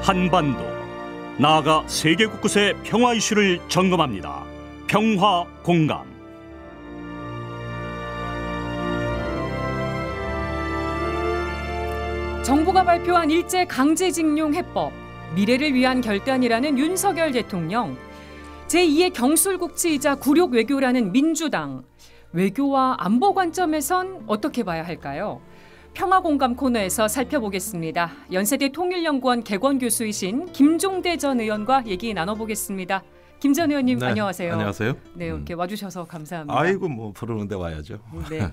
한반도, 나아가 세계 곳곳의 평화 이슈를 점검합니다. 평화 공감. 정부가 발표한 일제 강제징용 해법, 미래를 위한 결단이라는 윤석열 대통령, 제2의 경술국치이자 굴욕 외교라는 민주당, 외교와 안보 관점에선 어떻게 봐야 할까요? 평화공감 코너에서 살펴보겠습니다. 연세대 통일연구원 개건교수이신 김종대 전 의원과 얘기 나눠보겠습니다. 김 전 의원님, 네, 안녕하세요. 안녕하세요. 네, 이렇게 와주셔서 감사합니다. 아이고, 뭐 부르는데 와야죠. 네.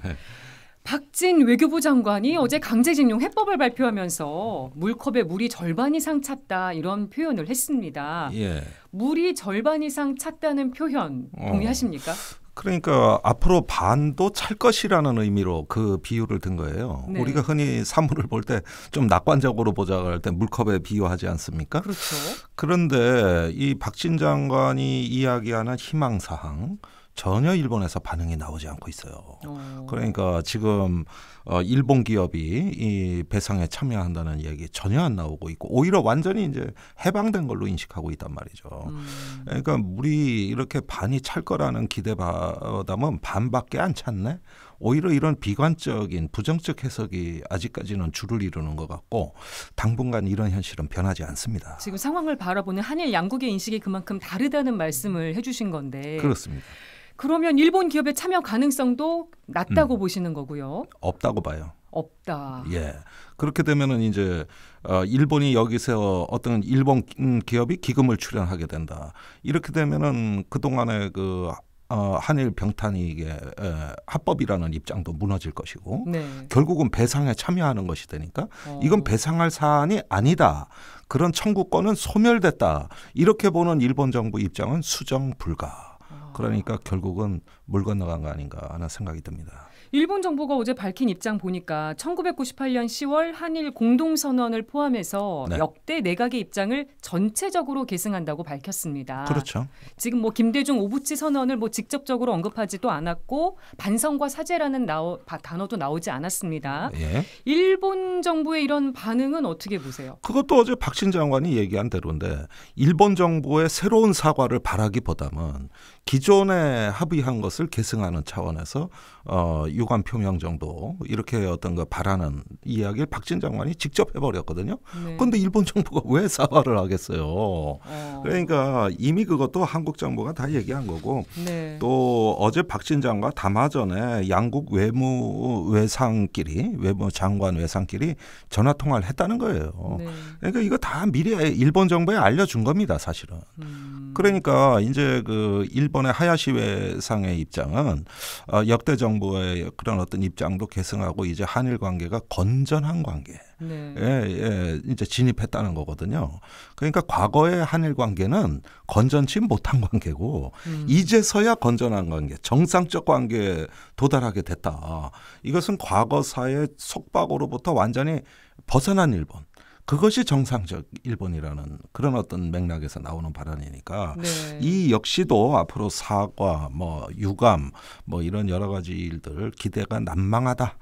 박진 외교부 장관이 어제 강제징용 해법을 발표하면서 물컵에 물이 절반 이상 찼다, 이런 표현을 했습니다. 예. 물이 절반 이상 찼다는 표현 동의하십니까? 그러니까 앞으로 반도 찰 것이라는 의미로 그 비유를 든 거예요. 네. 우리가 흔히 사물을 볼 때 좀 낙관적으로 보자 할 때 물컵에 비유하지 않습니까? 그렇죠. 그런데 이 박진 장관이 이야기하는 희망사항, 전혀 일본에서 반응이 나오지 않고 있어요. 그러니까 지금 일본 기업이 이 배상에 참여한다는 이야기 전혀 안 나오고 있고, 오히려 완전히 이제 해방된 걸로 인식하고 있단 말이죠. 그러니까 물이 이렇게 반이 찰 거라는 기대보다는 반밖에 안 찼네. 오히려 이런 비관적인 부정적 해석이 아직까지는 주를 이루는 것 같고, 당분간 이런 현실은 변하지 않습니다. 지금 상황을 바라보는 한일 양국의 인식이 그만큼 다르다는 말씀을 해주신 건데, 그렇습니다. 그러면 일본 기업의 참여 가능성도 낮다고 보시는 거고요? 없다고 봐요. 없다. 예. 그렇게 되면은 이제 일본이 여기서 어떤 일본 기업이 기금을 출연하게 된다. 이렇게 되면은 그동안의 그 한일 병탄이 이게 합법이라는 입장도 무너질 것이고, 네. 결국은 배상에 참여하는 것이 되니까 이건 배상할 사안이 아니다. 그런 청구권은 소멸됐다. 이렇게 보는 일본 정부 입장은 수정 불가. 그러니까 결국은 물 건너간 거 아닌가 하는 생각이 듭니다. 일본 정부가 어제 밝힌 입장 보니까 1998년 10월 한일 공동선언을 포함해서 네. 역대 내각의 입장을 전체적으로 계승한다고 밝혔습니다. 그렇죠. 지금 뭐 김대중 오부치 선언을 뭐 직접적으로 언급하지도 않았고, 반성과 사죄라는 단어도 나오지 않았습니다. 예. 일본 정부의 이런 반응은 어떻게 보세요? 그것도 어제 박진 장관이 얘기한 대로인데, 일본 정부의 새로운 사과를 바라기보다는 기존에 합의한 것을 계승하는 차원에서 유감 표명 정도, 이렇게 어떤 거 바라는 이야기를 박진 장관이 직접 해버렸거든요. 그런데 일본 정부가 왜 사과를 하겠어요? 그러니까 이미 그것도 한국 정부가 다 얘기한 거고, 네. 또 어제 박진 장관 담화 전에 양국 외무장관 외상끼리 전화 통화를 했다는 거예요. 네. 그러니까 이거 다 미리 일본 정부에 알려준 겁니다, 사실은. 그러니까 이제 그 일본의 하야시 외상의 입장은 역대 정부의 그런 어떤 입장도 계승하고 이제 한일 관계가 건전한 관계에 이제 진입했다는 거거든요. 그러니까 과거의 한일 관계는 건전치 못한 관계고, 이제서야 건전한 관계, 정상적 관계에 도달하게 됐다. 이것은 과거사의 속박으로부터 완전히 벗어난 일본. 그것이 정상적 일본이라는 그런 어떤 맥락에서 나오는 발언이니까, 네. 이 역시도 앞으로 사과, 뭐 유감, 뭐 이런 여러 가지 일들 기대가 난망하다,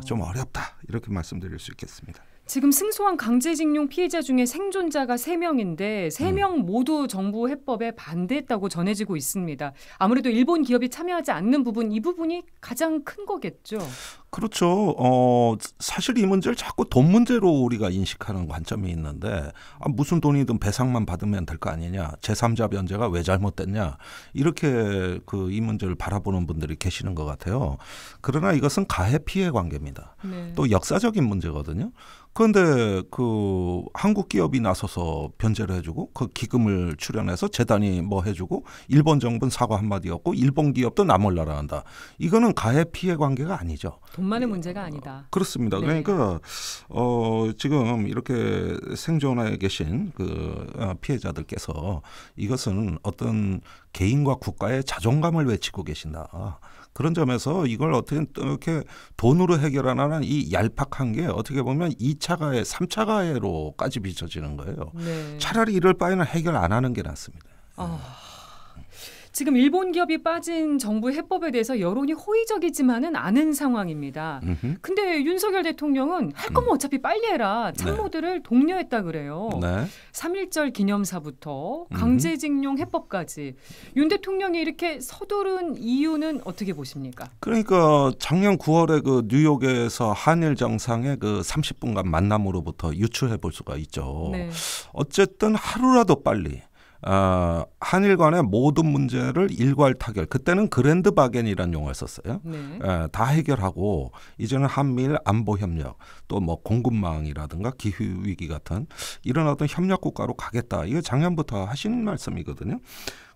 좀 어렵다, 이렇게 말씀드릴 수 있겠습니다. 지금 승소한 강제징용 피해자 중에 생존자가 3명인데 3명 모두 정부 해법에 반대했다고 전해지고 있습니다. 아무래도 일본 기업이 참여하지 않는 부분, 이 부분이 가장 큰 거겠죠. 그렇죠. 사실 이 문제를 자꾸 돈 문제로 우리가 인식하는 관점이 있는데, 무슨 돈이든 배상만 받으면 될 거 아니냐, 제3자 변제가 왜 잘못됐냐, 이렇게 이 문제를 바라보는 분들이 계시는 것 같아요. 그러나 이것은 가해 피해 관계입니다. 네. 또 역사적인 문제거든요. 그런데 그 한국 기업이 나서서 변제를 해주고 그 기금을 출연해서 재단이 뭐 해주고, 일본 정부는 사과 한마디였고 일본 기업도 나 몰라라 한다. 이거는 가해 피해 관계가 아니죠. 돈만의 문제가 아니다. 그렇습니다. 네. 그러니까 지금 이렇게 생존해 계신 그 피해자들께서 이것은 어떤 개인과 국가의 자존감을 외치고 계신다. 그런 점에서 이걸 어떻게 이렇게 돈으로 해결하는 이 얄팍한 게 어떻게 보면 2차 가해, 3차 가해로까지 비춰지는 거예요. 네. 차라리 이럴 바에는 해결 안 하는 게 낫습니다. 지금 일본 기업이 빠진 정부 해법에 대해서 여론이 호의적이지만은 않은 상황입니다. 근데 윤석열 대통령은 할 거면 어차피 빨리 해라. 참모들을 독려했다 그래요. 네. 3.1절 기념사부터 강제징용 해법까지 윤 대통령이 이렇게 서두른 이유는 어떻게 보십니까? 그러니까 작년 9월에 그 뉴욕에서 한일 정상의 그 30분간 만남으로부터 유추해 볼 수가 있죠. 네. 어쨌든 하루라도 빨리 한일 간의 모든 문제를 일괄 타결. 그때는 그랜드 바겐이라는 용어를 썼어요. 네. 다 해결하고 이제는 한미일 안보 협력, 또 뭐 공급망이라든가 기후 위기 같은 이런 어떤 협력 국가로 가겠다. 이거 작년부터 하신 말씀이거든요.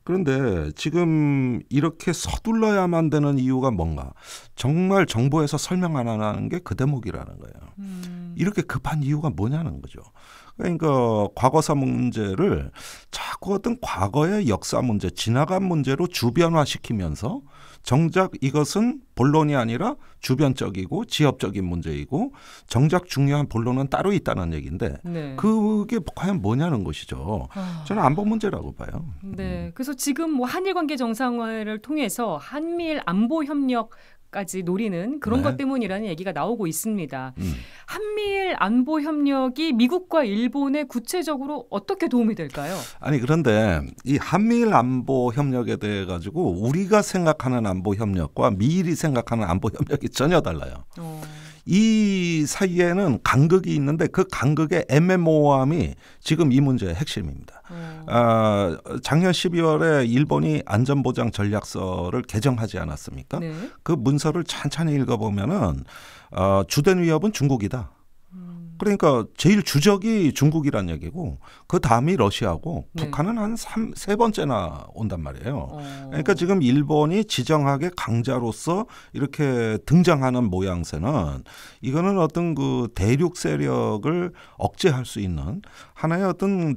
그런데 지금 이렇게 서둘러야만 되는 이유가 뭔가? 정말 정부에서 설명 안 하는 게 그 대목이라는 거예요. 이렇게 급한 이유가 뭐냐는 거죠. 그러니까 과거사 문제를 자꾸 어떤 과거의 역사 문제, 지나간 문제로 주변화시키면서 정작 이것은 본론이 아니라 주변적이고 지역적인 문제이고 정작 중요한 본론은 따로 있다는 얘기인데 네. 그게 과연 뭐냐는 것이죠. 저는 안보 문제라고 봐요. 네, 그래서 지금 뭐 한일 관계 정상화를 통해서 한미일 안보 협력까지 노리는 그런 것 때문이라는 얘기가 나오고 있습니다. 한미일 안보 협력이 미국과 일본에 구체적으로 어떻게 도움이 될까요? 아니 그런데 이 한미일 안보 협력에 대해 가지고 우리가 생각하는 안보 협력과 미일이 생각하는 안보 협력이 전혀 달라요. 이 사이에는 간극이 있는데 그 간극의 애매모호함이 지금 이 문제의 핵심입니다. 작년 12월에 일본이 안전보장 전략서를 개정하지 않았습니까? 네. 그 문서를 찬찬히 읽어보면은 주된 위협은 중국이다. 그러니까 제일 주적이 중국이란 얘기고 그 다음이 러시아고 네. 북한은 한 세 번째나 온단 말이에요. 그러니까 지금 일본이 지정학의 강자로서 이렇게 등장하는 모양새는 이거는 어떤 그 대륙 세력을 억제할 수 있는 하나의 어떤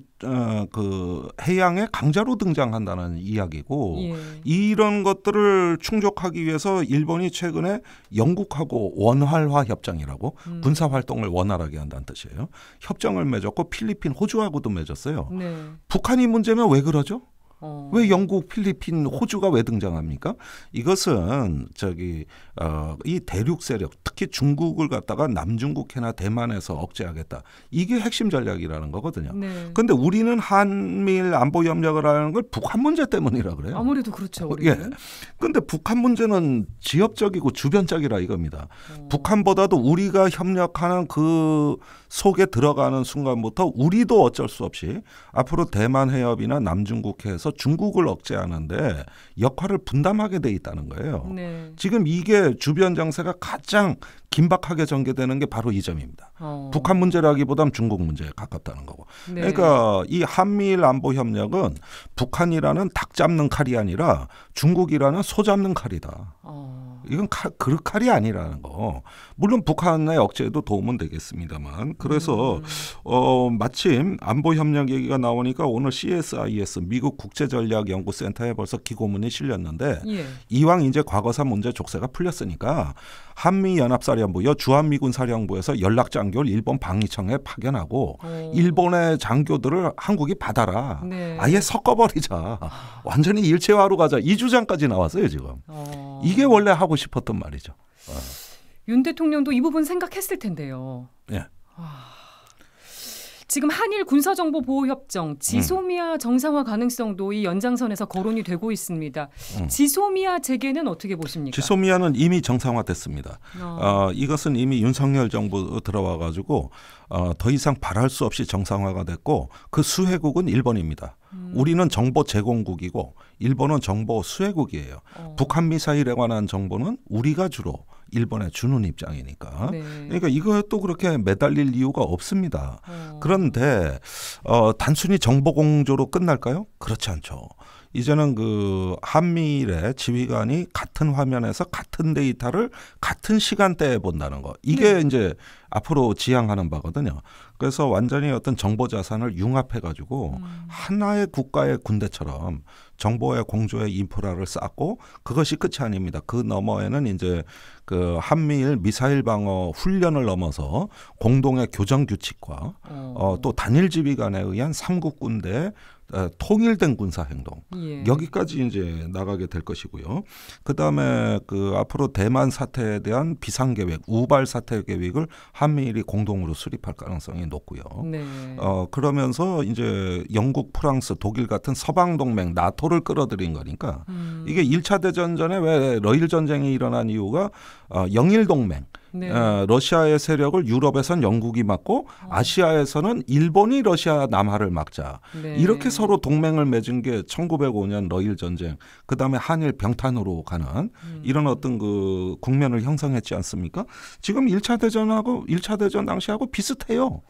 그 해양의 강자로 등장한다는 이야기고 예. 이런 것들을 충족하기 위해서 일본이 최근에 영국하고 원활화 협정이라고 군사 활동을 원활하게 한다는 뜻이에요. 협정을 맺었고 필리핀, 호주하고도 맺었어요. 네. 북한이 문제면 왜 그러죠? 왜 영국, 필리핀, 호주가 왜 등장합니까? 이것은 이 대륙 세력, 특히 중국을 갖다가 남중국해나 대만에서 억제하겠다. 이게 핵심 전략이라는 거거든요. 그런데 우리는 한미일 안보 협력을 하는 걸 북한 문제 때문이라 그래요. 아무래도 그렇죠. 예. 그런데 북한 문제는 지역적이고 주변적이라 이겁니다. 북한보다도 우리가 협력하는 그 속에 들어가는 순간부터 우리도 어쩔 수 없이 앞으로 대만 해협이나 남중국해에서 중국을 억제하는데 역할을 분담하게 돼 있다는 거예요. 네. 지금 이게 주변 정세가 가장 긴박하게 전개되는 게 바로 이 점입니다. 북한 문제라기보다는 중국 문제에 가깝다는 거고. 네. 그러니까 이 한미일 안보 협력은 북한이라는 닭 잡는 칼이 아니라 중국이라는 소 잡는 칼이다. 이건 그릇 칼이 아니라는 거. 물론 북한의 억제에도 도움은 되겠습니다만. 그래서 마침 안보 협력 얘기가 나오니까 오늘 CSIS 미국 국제전략연구센터에 벌써 기고문이 실렸는데 예. 이왕 이제 과거사 문제 족쇄가 풀렸으니까 한미연합사령부 주한미군 사령부에서 연락장교를 일본 방위청에 파견하고 일본의 장교들을 한국이 받아라. 네. 아예 섞어버리자. 완전히 일체화로 가자. 이 주장까지 나왔어요 지금. 이게 원래 하고 싶었던 말이죠. 윤 대통령도 이 부분 생각했을 텐데요. 예. 지금 한일 군사정보보호협정 지소미아 정상화 가능성도 이 연장선에서 거론이 되고 있습니다. 지소미아 재개는 어떻게 보십니까? 지소미아는 이미 정상화됐습니다. 이것은 이미 윤석열 정부 들어와 가지고 더 이상 바랄 수 없이 정상화가 됐고 그 수혜국은 일본입니다. 우리는 정보 제공국이고 일본은 정보 수혜국이에요. 북한 미사일에 관한 정보는 우리가 주로 일본에 주는 입장이니까. 네. 그러니까 이것도 그렇게 매달릴 이유가 없습니다. 그런데 단순히 정보 공조로 끝날까요? 그렇지 않죠. 이제는 그 한미일의 지휘관이 같은 화면에서 같은 데이터를 같은 시간대에 본다는 거. 이게 네. 이제 앞으로 지향하는 바거든요. 그래서 완전히 어떤 정보 자산을 융합해가지고 하나의 국가의 군대처럼 정보의 공조의 인프라를 쌓고 그것이 끝이 아닙니다. 그 너머에는 이제 그 한미일 미사일 방어 훈련을 넘어서 공동의 교정 규칙과 또 단일 지휘관에 의한 삼국 군대 통일된 군사 행동 예. 여기까지 이제 나가게 될 것이고요. 그다음에 그 앞으로 대만 사태에 대한 비상 계획, 우발 사태 계획을 한미일이 공동으로 수립할 가능성이 높고요. 네. 그러면서 이제 영국, 프랑스, 독일 같은 서방 동맹 나토를 끌어들인 거니까 이게 1차 대전 전에 왜 러일 전쟁이 일어난 이유가 영일 동맹. 네. 러시아의 세력을 유럽에선 영국이 막고 아시아에서는 일본이 러시아 남하를 막자. 네. 이렇게 서로 동맹을 맺은 게 1905년 러일 전쟁, 그다음에 한일 병탄으로 가는 이런 어떤 그 국면을 형성했지 않습니까? 지금 1차 대전 당시하고 비슷해요.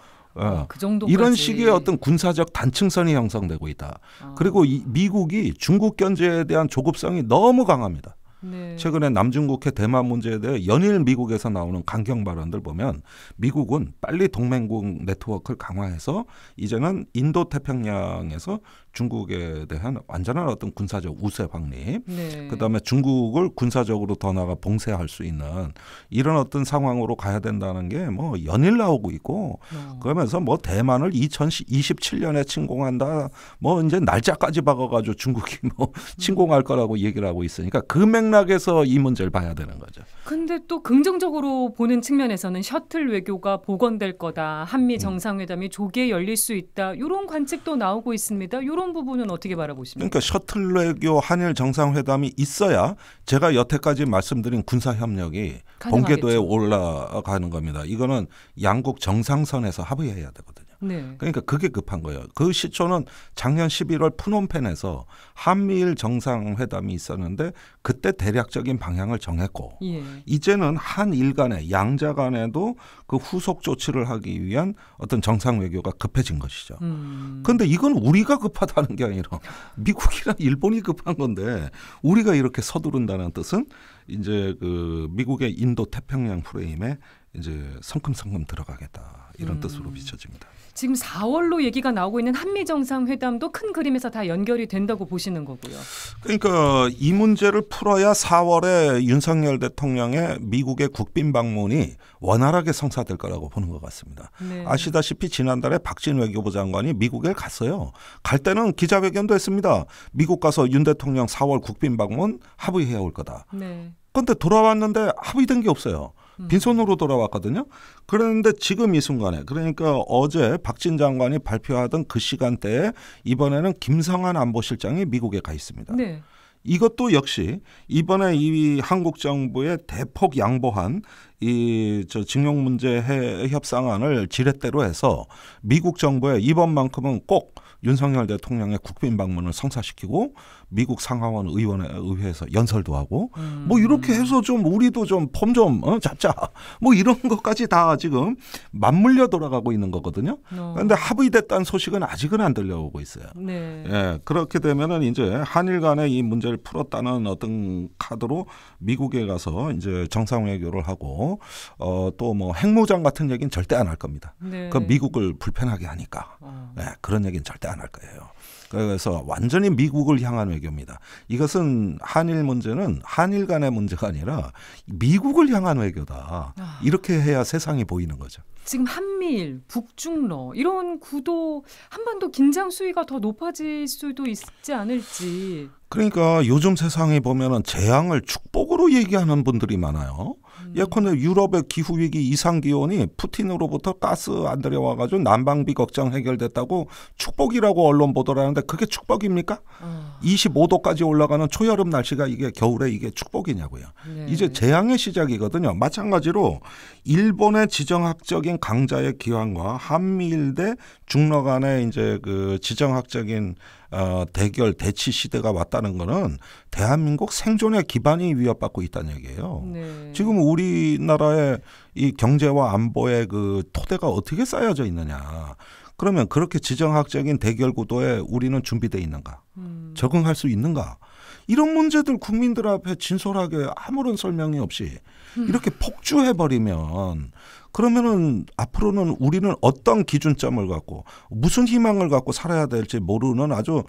그 정도까지. 이런 식의 어떤 군사적 단층선이 형성되고 있다. 그리고 미국이 중국 견제에 대한 조급성이 너무 강합니다. 네. 최근에 남중국해 대만 문제에 대해 연일 미국에서 나오는 강경 발언들 보면 미국은 빨리 동맹국 네트워크를 강화해서 이제는 인도 태평양에서 중국에 대한 완전한 어떤 군사적 우세 확립, 네. 그다음에 중국을 군사적으로 더 나아가 봉쇄할 수 있는 이런 어떤 상황으로 가야 된다는 게 뭐 연일 나오고 있고 그러면서 뭐 대만을 2027년에 침공한다, 뭐 이제 날짜까지 박아가지고 중국이 뭐 침공할 거라고 얘기를 하고 있으니까 그 맥락에서 이 문제를 봐야 되는 거죠. 근데 또 긍정적으로 보는 측면에서는 셔틀 외교가 복원될 거다. 한미 정상회담이 조기에 열릴 수 있다. 이런 관측도 나오고 있습니다. 이런 부분은 어떻게 바라보십니까? 그러니까 셔틀 외교 한일 정상회담이 있어야 제가 여태까지 말씀드린 군사협력이 본궤도에 올라가는 겁니다. 이거는 양국 정상선에서 합의해야 되거든요. 네. 그러니까 그게 급한 거예요. 그 시초는 작년 11월 푸놈펜에서 한미일 정상회담이 있었는데 그때 대략적인 방향을 정했고 예. 이제는 한일 간에 양자 간에도 그 후속 조치를 하기 위한 어떤 정상 외교가 급해진 것이죠. 그런데 이건 우리가 급하다는 게 아니라 미국이랑 일본이 급한 건데 우리가 이렇게 서두른다는 뜻은 이제 그 미국의 인도 태평양 프레임에 이제 성큼성큼 들어가겠다 이런 뜻으로 비춰집니다. 지금 4월로 얘기가 나오고 있는 한미 정상회담도 큰 그림에서 다 연결이 된다고 보시는 거고요. 그러니까 이 문제를 풀어야 4월에 윤석열 대통령의 미국의 국빈 방문이 원활하게 성사될 거라고 보는 것 같습니다. 네. 아시다시피 지난달에 박진 외교부 장관이 미국에 갔어요. 갈 때는 기자회견도 했습니다. 미국 가서 윤 대통령 4월 국빈 방문 합의해 올 거다. 네. 그런데 돌아왔는데 합의된 게 없어요. 빈손으로 돌아왔거든요. 그런데 지금 이 순간에 그러니까 어제 박진 장관이 발표하던 그 시간대에 이번에는 김성한 안보실장이 미국에 가 있습니다. 네. 이것도 역시 이번에 이 한국 정부의 대폭 양보한 이 징용 문제 협상안을 지렛대로 해서 미국 정부의 이번만큼은 꼭 윤석열 대통령의 국빈 방문을 성사시키고 미국 상하원 의회에서 연설도 하고 뭐 이렇게 해서 좀 우리도 좀 폼 좀 잡자 뭐 이런 것까지 다 지금 맞물려 돌아가고 있는 거거든요. 그런데 합의됐다는 소식은 아직은 안 들려오고 있어요. 네. 예, 그렇게 되면은 이제 한일 간에 이 문제를 풀었다는 어떤 카드로 미국에 가서 이제 정상 외교를 하고 또 뭐 핵무장 같은 얘기는 절대 안 할 겁니다. 네. 그 미국을 불편하게 하니까 예, 그런 얘기는 절대 안 할 거예요. 그래서 완전히 미국을 향한 외교입니다. 이것은 한일 문제는 한일 간의 문제가 아니라 미국을 향한 외교다. 이렇게 해야 세상이 보이는 거죠. 지금 한미일, 북중러 이런 구도 한반도 긴장 수위가 더 높아질 수도 있지 않을지. 그러니까 요즘 세상에 보면은 재앙을 축복으로 얘기하는 분들이 많아요. 예컨대 유럽의 기후위기 이상기온이 푸틴으로부터 가스 안 들여와가지고 난방비 걱정 해결됐다고 축복이라고 언론 보도를 하는데 그게 축복입니까? 25도까지 올라가는 초여름 날씨가 이게 겨울에 이게 축복이냐고요. 네. 이제 재앙의 시작이거든요. 마찬가지로 일본의 지정학적인 강자의 기환과 한미일 대 중러 간의 이제 그 지정학적인 대결 대치 시대가 왔다는 거는 대한민국 생존의 기반이 위협받고 있다는 얘기예요. 네. 지금 우리나라의 이 경제와 안보의 그 토대가 어떻게 쌓여져 있느냐. 그러면 그렇게 지정학적인 대결 구도에 우리는 준비되어 있는가? 적응할 수 있는가? 이런 문제들 국민들 앞에 진솔하게 아무런 설명이 없이 이렇게 폭주해버리면 그러면은 앞으로는 우리는 어떤 기준점을 갖고 무슨 희망을 갖고 살아야 될지 모르는 아주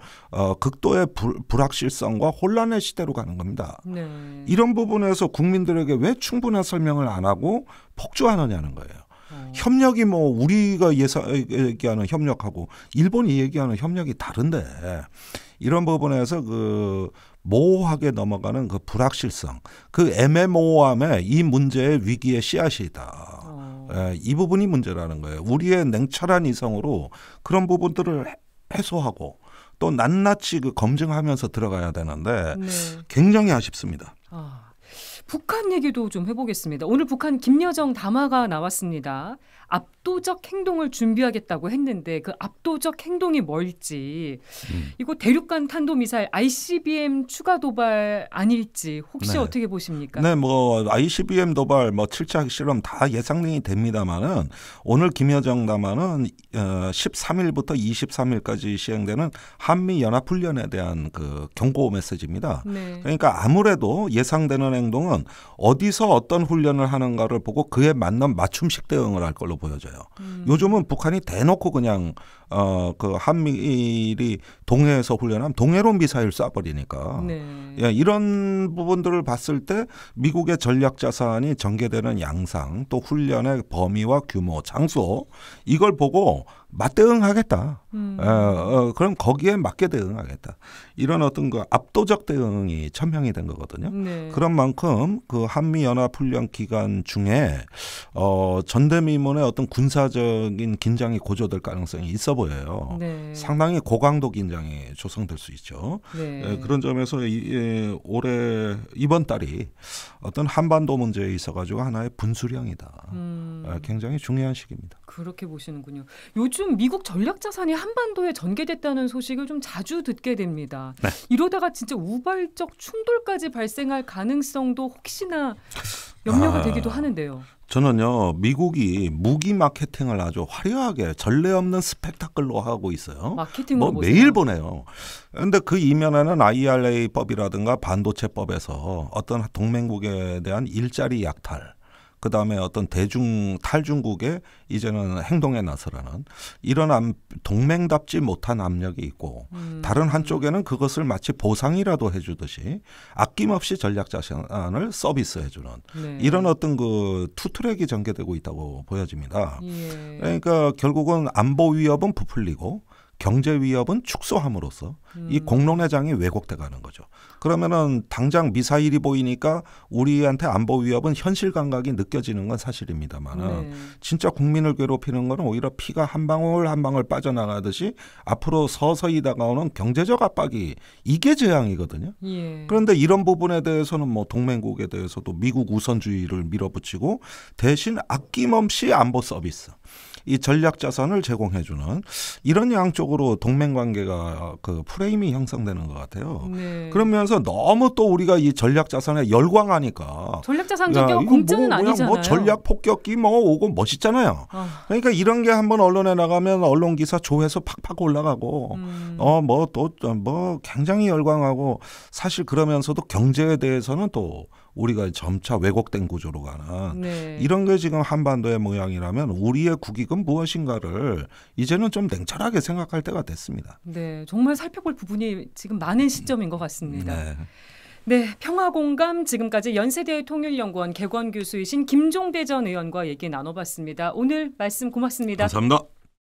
극도의 불확실성과 혼란의 시대로 가는 겁니다. 네. 이런 부분에서 국민들에게 왜 충분한 설명을 안 하고 폭주하느냐는 거예요. 협력이 뭐 우리가 얘기하는 협력하고 일본이 얘기하는 협력이 다른데 이런 부분에서 그 모호하게 넘어가는 그 불확실성, 그 애매모호함에 이 문제의 위기의 씨앗이다. 이 부분이 문제라는 거예요. 우리의 냉철한 이성으로 그런 부분들을 해소하고 또 낱낱이 그 검증하면서 들어가야 되는데 네. 굉장히 아쉽습니다. 북한 얘기도 좀 해보겠습니다. 오늘 북한 김여정 담화가 나왔습니다. 압도적 행동을 준비하겠다고 했는데 그 압도적 행동이 뭘지 이거 대륙간 탄도미사일 ICBM 추가 도발 아닐지 혹시 네. 어떻게 보십니까? 네, 뭐 ICBM 도발, 뭐 7차 핵실험 다 예상이 됩니다만은 오늘 김여정 담화는 13일부터 23일까지 시행되는 한미 연합 훈련에 대한 그 경고 메시지입니다. 네. 그러니까 아무래도 예상되는 행동은 어디서 어떤 훈련을 하는가를 보고 그에 맞는 맞춤식 대응을 할 걸로 보여져요. 요즘은 북한이 대놓고 그냥 그 한미일이 동해에서 훈련하면 동해로 미사일 쏴버리니까 네. 예, 이런 부분들을 봤을 때 미국의 전략 자산이 전개되는 양상 또 훈련의 범위와 규모, 장소 이걸 보고 맞대응하겠다. 그럼 거기에 맞게 대응하겠다. 이런 어떤 그 압도적 대응이 천명이 된 거거든요. 네. 그런 만큼 그 한미 연합 훈련 기간 중에 전대미문의 어떤 군사적인 긴장이 고조될 가능성이 있어 보여요. 네. 상당히 고강도 긴장이 조성될 수 있죠. 네. 그런 점에서 올해 이번 달이 어떤 한반도 문제에 있어가지고 하나의 분수령이다. 굉장히 중요한 시기입니다. 그렇게 보시는군요. 요즘 미국 전략 자산이 한반도에 전개됐다는 소식을 좀 자주 듣게 됩니다. 네. 이러다가 진짜 우발적 충돌까지 발생할 가능성도 혹시나 염려가 되기도 하는데요. 저는요 미국이 무기 마케팅을 아주 화려하게 전례 없는 스펙타클로 하고 있어요. 마케팅으로 뭐 보세요. 매일 보내요. 그런데 그 이면에는 IRA법이라든가 반도체법에서 어떤 동맹국에 대한 일자리 약탈, 그 다음에 어떤 탈중국의 이제는 행동에 나서라는 이런 동맹답지 못한 압력이 있고 다른 한쪽에는 그것을 마치 보상이라도 해주듯이 아낌없이 전략 자산을 서비스해주는 네. 이런 어떤 그 투트랙이 전개되고 있다고 보여집니다. 예. 그러니까 결국은 안보 위협은 부풀리고 경제 위협은 축소함으로써 이 공론회장이 왜곡돼 가는 거죠. 그러면은 당장 미사일이 보이니까 우리한테 안보 위협은 현실 감각이 느껴지는 건 사실입니다만은 네. 진짜 국민을 괴롭히는 건 오히려 피가 한 방울 한 방울 빠져나가듯이 앞으로 서서히 다가오는 경제적 압박이 이게 재앙이거든요. 예. 그런데 이런 부분에 대해서는 뭐 동맹국에 대해서도 미국 우선주의를 밀어붙이고 대신 아낌없이 안보 서비스 이 전략 자산을 제공해주는 이런 양쪽으로 동맹 관계가 그 프레임이 형성되는 것 같아요. 네. 그러면서 너무 또 우리가 이 전략 자산에 열광하니까 전략 자산 전개가 공짜는 아니잖아요. 뭐 전략 폭격기 뭐 오고 멋있잖아요. 그러니까 이런 게 한번 언론에 나가면 언론 기사 조회수 팍팍 올라가고 뭐 굉장히 열광하고 사실 그러면서도 경제에 대해서는 또 우리가 점차 왜곡된 구조로 가는 네. 이런 게 지금 한반도의 모양이라면 우리의 국익은 무엇인가를 이제는 좀 냉철하게 생각할 때가 됐습니다. 네, 정말 살펴볼 부분이 지금 많은 시점인 것 같습니다. 네. 네, 평화공감 지금까지 연세대 통일연구원 개건 교수이신 김종대 전 의원과 얘기 나눠봤습니다. 오늘 말씀 고맙습니다. 감사합니다.